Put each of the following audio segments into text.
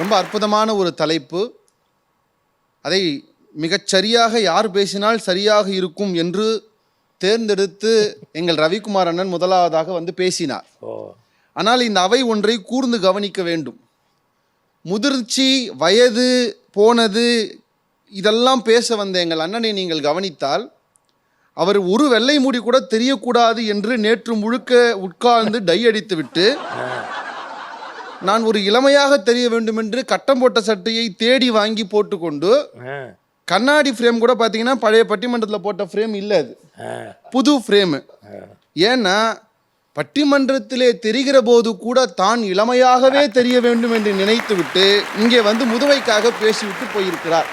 ரொம்ப அற்புதமான ஒரு தலைப்பு. அதை மிகச்சரியாக யார் பேசினால் சரியாக இருக்கும் என்று தேர்ந்தெடுத்து எங்கள் ரவிக்குமார் அண்ணன் முதலாவதாக வந்து பேசினார். ஆனால் இந்த அவை ஒன்றை கூர்ந்து கவனிக்க வேண்டும். முதிர்ச்சி, வயது போனது இதெல்லாம் பேச வந்த எங்கள் அண்ணனை நீங்கள் கவனித்தால், அவர் ஒரு வெள்ளை மூடி கூட தெரியக்கூடாது என்று நேற்று முழுக்க உட்கார்ந்து டை அடித்து விட்டு, நான் ஒரு இளமையாக தெரிய வேண்டும் என்று கட்டம் போட்ட சட்டையை தேடி வாங்கி போட்டுக்கொண்டு, கண்ணாடி ஃப்ரேம் கூட பார்த்தீங்கன்னா பழைய பட்டிமன்றத்தில் போட்ட ஃப்ரேம் இல்லை, அது புது ஃப்ரேமு. ஏன்னா பட்டிமன்றத்திலே தெரிகிற போது கூட தான் இளமையாகவே தெரிய வேண்டும் என்று நினைத்து விட்டு இங்கே வந்து முதுமைக்காக பேசிவிட்டு போயிருக்கிறார்.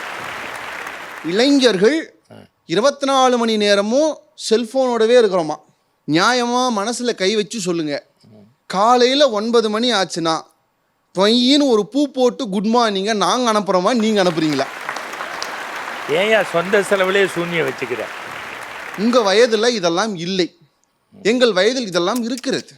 இளைஞர்கள் 24 மணி நேரமும் செல்ஃபோனோடவே இருக்கிறோமா? நியாயமாக மனசில் கை வச்சு சொல்லுங்க. காலையில் 9 மணி ஆச்சுன்னா பையன்னு ஒரு பூ போட்டு குட் மார்னிங்க நாங்கள் அனுப்புகிறோமா, நீங்கள் அனுப்புறீங்களா? ஏயா சொந்த செலவுலேயே சூன்யம் வச்சுக்கிறேன். உங்கள் வயதில் இதெல்லாம் இல்லை, எங்கள் வயதில் இதெல்லாம் இருக்கிறது.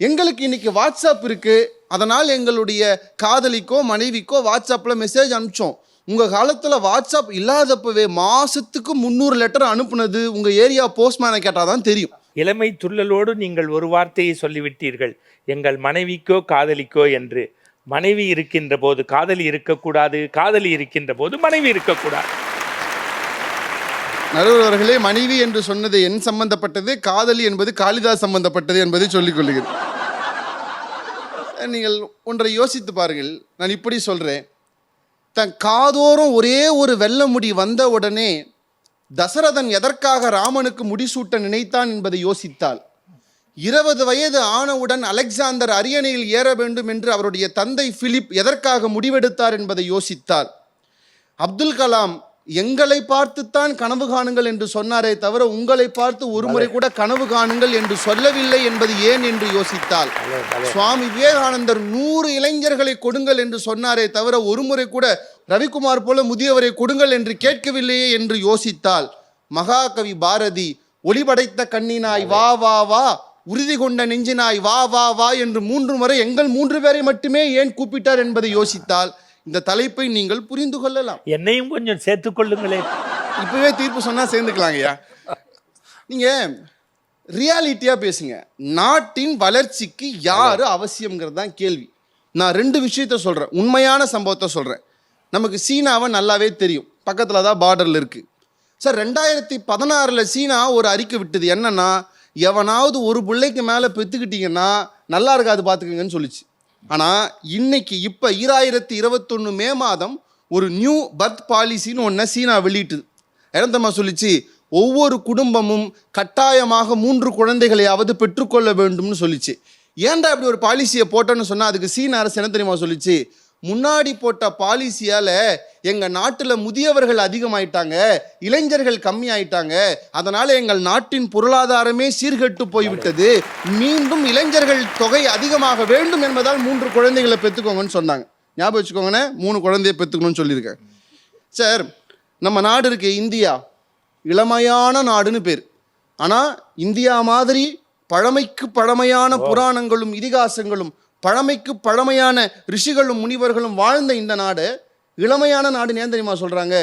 எங்களுக்கு இன்னைக்கு வாட்ஸ்அப் இருக்குது, அதனால் எங்களுடைய காதலிக்கோ மனைவிக்கோ வாட்ஸ்அப்பில் மெசேஜ் அனுப்பிச்சோம். உங்கள் காலத்தில் வாட்ஸ்அப் இல்லாதப்பவே மாதத்துக்கு 300 லெட்டர் அனுப்புனது உங்கள் ஏரியா போஸ்ட்மேனை கேட்டால் தான் தெரியும். இளமை துள்ளலோடு நீங்கள் ஒரு வார்த்தையை சொல்லிவிட்டீர்கள், எங்கள் மனைவிக்கோ காதலிக்கோ என்று. மனைவி இருக்கின்ற போது காதலி இருக்கக்கூடாது, காதலி இருக்கின்ற போது மனைவி இருக்கக்கூடாது. நடுவர் அவர்களே, மனைவி என்று சொன்னது என் சம்பந்தப்பட்டது, காதலி என்பது காளிதாஸ் சம்பந்தப்பட்டது என்பதை சொல்லிக் கொள்ளுகிறேன். நீங்கள் ஒன்றை யோசித்து பாருங்கள். நான் இப்படி சொல்கிறேன், தன் காதோறும் ஒரே ஒரு வெள்ளை முடி வந்த உடனே தசரதன் எதற்காக ராமனுக்கு முடிசூட்ட நினைத்தான் என்பதை யோசித்தால், 20 வயது ஆனவுடன் அலெக்சாந்தர் அரியணையில் ஏற வேண்டும் என்று அவருடைய தந்தை பிலிப் எதற்காக முடிவெடுத்தார் என்பதை யோசித்தால், அப்துல் கலாம் எங்களை பார்த்துத்தான் கனவு காணுங்கள் என்று சொன்னாரே தவிர உங்களை பார்த்து ஒரு முறை கூட கனவு காணுங்கள் என்று சொல்லவில்லை என்பது ஏன் என்று யோசித்தால், சுவாமி விவேகானந்தர் 100 இளைஞர்களை கொடுங்கள் என்று சொன்னாரே தவிர ஒரு முறை கூட ரவிக்குமார் போல முதியவரை கொடுங்கள் என்று கேட்கவில்லையே என்று யோசித்தால், மகாகவி பாரதி ஒளிபடைத்த கண்ணினாய் வா வா வா, உறுதி கொண்ட நெஞ்சினாய் வா வா வா என்று 3 முறை எங்கள் 3 பேரை மட்டுமே ஏன் கூப்பிட்டார் என்பதை யோசித்தால் இந்த தலைப்பை நீங்கள் புரிந்து கொள்ளலாம். என்னையும் கொஞ்சம் சேர்த்துக் கொள்ளுங்களே. இப்பவே தீர்ப்பு சொன்னா சேர்ந்துக்கலாங்கய்யா. நீங்க ரியாலிட்டியா பேசுங்க. நாட்டின் வளர்ச்சிக்கு யாரு அவசியம்ங்கிறது தான் கேள்வி. நான் 2 விஷயத்த சொல்றேன், உண்மையான சம்பவத்தை சொல்றேன். நமக்கு சீனாவை நல்லாவே தெரியும், பக்கத்துல தான் பார்டர்ல இருக்கு. சார் 2016 சீனா ஒரு அறிக்கை விட்டது. என்னன்னா, எவனாவது ஒரு பிள்ளைக்கு மேலே பெற்றுக்கிட்டீங்கன்னா நல்லா இருக்காது பார்த்துக்கங்கன்னு சொல்லிச்சு. ஆனால் இன்னைக்கு இப்போ 2021 மே மாதம் ஒரு நியூ பர்த் பாலிசின்னு ஒன்று சீனா வெளியிட்டுது. இறந்தமா சொல்லிச்சு, ஒவ்வொரு குடும்பமும் கட்டாயமாக 3 குழந்தைகளையாவது பெற்றுக்கொள்ள வேண்டும்னு சொல்லிச்சு. ஏன்டா இப்படி ஒரு பாலிசியை போட்டோன்னு சொன்னால் அதுக்கு சீன அரசு என்ன தெரியுமா சொல்லிச்சு, முன்னாடி போட்ட பாலிசியால் எங்கள் நாட்டில் முதியவர்கள் அதிகமாயிட்டாங்க, இளைஞர்கள் கம்மி ஆயிட்டாங்க, அதனால் எங்கள் நாட்டின் பொருளாதாரமே சீர்கெட்டு போய்விட்டது, மீண்டும் இளைஞர்கள் தொகை அதிகமாக வேண்டும் என்பதால் 3 குழந்தைகளை பெற்றுக்கோங்கன்னு சொன்னாங்க. ஞாபகம் வச்சுக்கோங்கண்ணே, 3 குழந்தைய பெற்றுக்கணும்னு சொல்லியிருக்கேன். சார், நம்ம நாடு இருக்கு இந்தியா, இளமையான நாடுன்னு பேர். ஆனால் இந்தியா மாதிரி பழமைக்கு பழமையான புராணங்களும் இதிகாசங்களும் பழமைக்கு பழமையான ரிஷிகளும் முனிவர்களும் வாழ்ந்த இந்த நாடு இளமையான நாடு. ஏன் தெரியுமா சொல்கிறாங்க?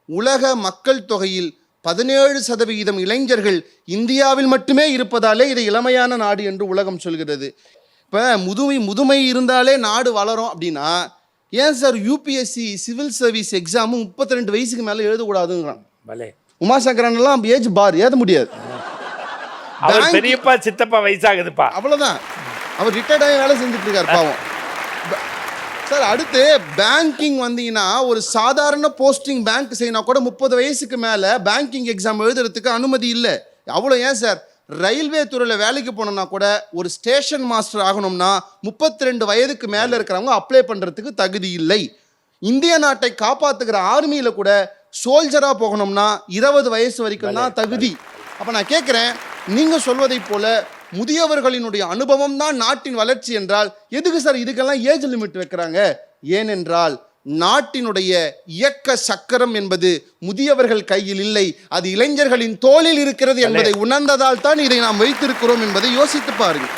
உலக மக்கள் தொகையில் 17% இளைஞர்கள் இந்தியாவில் மட்டுமே இருப்பதாலே இதை இளமையான நாடு என்று உலகம் சொல்கிறது. இப்போ முதுமை இருந்தாலே நாடு வளரும் அப்படின்னா, ஏன் சார் யூபிஎஸ்சி சிவில் சர்வீஸ் எக்ஸாமும் 32 வயசுக்கு மேலே எழுதக்கூடாதுங்கிறான். உமாசங்கரன்லாம் ஏஜ் பார் ஏத முடியாது. பெரியப்பா சித்தப்பா வயசாகுதுப்பா, அவ்வளோதான். அவர் ரிட்டையர்டாகி வேலை செஞ்சுட்டு இருக்கார் பாவம். சார், அடுத்து பேங்கிங் வந்தீங்கன்னா ஒரு சாதாரண போஸ்டிங் பேங்க் செய்யணும் கூட 30 வயசுக்கு மேலே பேங்கிங் எக்ஸாம் எழுதுறதுக்கு அனுமதி இல்லை. அவ்வளோ. ஏன் சார், ரயில்வே துறையில் வேலைக்கு போனோம்னா கூட ஒரு ஸ்டேஷன் மாஸ்டர் ஆகணும்னா 32 வயதுக்கு மேலே இருக்கிறவங்க அப்ளை பண்ணுறதுக்கு தகுதி இல்லை. இந்திய நாட்டை காப்பாற்றுக்கிற ஆர்மியில் கூட சோல்ஜராக போகணும்னா 20 வயசு வரைக்கும் தான் தகுதி. அப்போ நான் கேட்குறேன், நீங்கள் சொல்வதை போல முதியவர்களினுடைய அனுபவம் தான் நாட்டின் வளர்ச்சி என்றால் எதுக்கு சார் இதுக்கெல்லாம் ஏஜ் லிமிட் வைக்கிறாங்க? ஏனென்றால் நாட்டினுடைய இயக்க சக்கரம் என்பது முதியவர்கள் கையில் இல்லை, அது இளைஞர்களின் தோளில் இருக்கிறது என்பதை உணர்ந்ததால் தான் இதை நாம் வைத்திருக்கிறோம் என்பதை யோசித்து பாருங்கள்.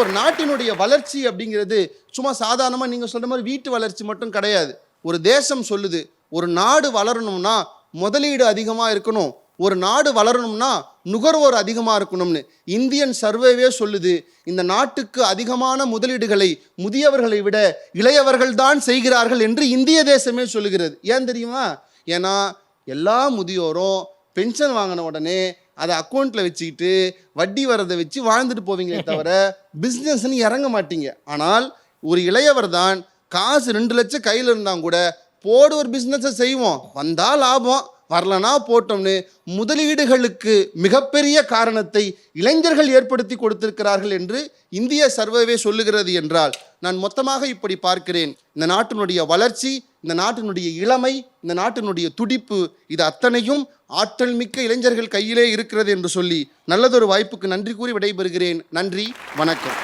ஒரு நாட்டினுடைய வளர்ச்சி அப்படிங்கிறது சும்மா சாதாரணமாக நீங்கள் சொல்ற மாதிரி வீட்டு வளர்ச்சி மட்டும் கிடையாது. ஒரு தேசம் சொல்லுது, ஒரு நாடு வளரணும்னா முதலீடு அதிகமாக இருக்கணும், ஒரு நாடு வளரணும்னா நுகர்வோர் அதிகமாக இருக்கணும்னு. இந்தியன் சர்வேவே சொல்லுது, இந்த நாட்டுக்கு அதிகமான முதலீடுகளை முதியவர்களை விட இளையவர்கள் தான் செய்கிறார்கள் என்று இந்திய தேசமே சொல்லுகிறது. ஏன் தெரியுமா? ஏன்னா எல்லா முதியோரும் பென்ஷன் வாங்கின உடனே அதை அக்கௌண்ட்டில் வச்சுக்கிட்டு வட்டி வரதை வச்சு வாழ்ந்துட்டு போவீங்களே தவிர பிஸ்னஸ்ன்னு இறங்க மாட்டீங்க. ஆனால் ஒரு இளையவர் தான் காசு 2 லட்சம் கையில் இருந்தால் கூட போடு ஒரு பிஸ்னஸை செய்வோம், வந்தால் லாபம், வரலனா போட்டோம்னு முதலீடுகளுக்கு மிகப்பெரிய காரணத்தை இளைஞர்கள் ஏற்படுத்தி கொடுத்திருக்கிறார்கள் என்று இந்திய சர்வேவே சொல்லுகிறது. என்றால் நான் மொத்தமாக இப்படி பார்க்கிறேன், இந்த நாட்டினுடைய வளர்ச்சி, இந்த நாட்டினுடைய இளமை, இந்த நாட்டினுடைய துடிப்பு, இது அத்தனையும் ஆற்றல் மிக்க இளைஞர்கள் கையிலே இருக்கிறது என்று சொல்லி நல்லதொரு வாய்ப்புக்கு நன்றி கூறி விடைபெறுகிறேன். நன்றி, வணக்கம்.